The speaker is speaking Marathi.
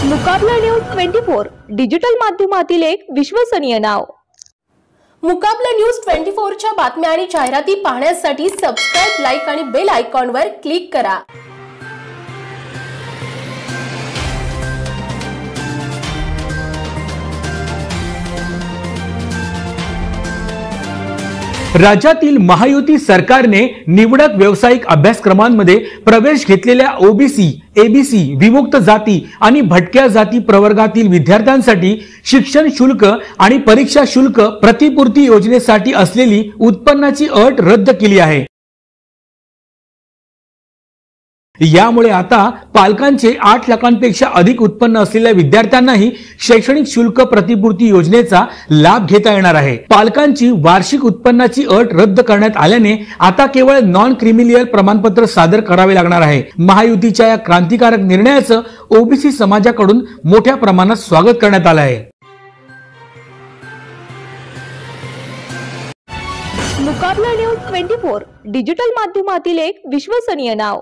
मुकाबला न्यूज 24 डिजिटल माध्यमातील एक विश्वसनीय नाव। मुकाबला न्यूज 24 च्या बातम्या आणि जाहिराती पाहण्यासाठी सबस्क्राइब, लाईक आणि बेल आयकॉनवर क्लिक करा। राज्यातील महायुती सरकारने निवडक व्यावसायिक अभ्यासक्रमांमध्ये प्रवेश घेतलेल्या ओबीसी, एबीसी, विमुक्त जाती आणि भटक्या जाती प्रवर्गातील विद्यार्थ्यांसाठी शिक्षण शुल्क आणि परीक्षा शुल्क प्रतिपूर्ती योजनेसाठी असलेली उत्पन्नाची अट रद्द केली आहे। यामुळे आता पालकांचे 8 लाखांपेक्षा अधिक उत्पन्न असलेल्या विद्यार्थ्यांनाही शैक्षणिक शुल्क प्रतिपूर्ती योजनेचा लाभ घेता येणार आहे। पालकांची वार्षिक उत्पन्नाची अट रद्द करण्यात आल्याने आता केवळ नॉन क्रिमिलियल प्रमाणपत्र सादर करावे लागणार आहे। महायुतीच्या या क्रांतिकारक निर्णयाचं ओबीसी समाजाकडून मोठ्या प्रमाणात स्वागत करण्यात आलं आहे। मुकाबला न्यूज 24 डिजिटल माध्यमातील एक विश्वसनीय नाव।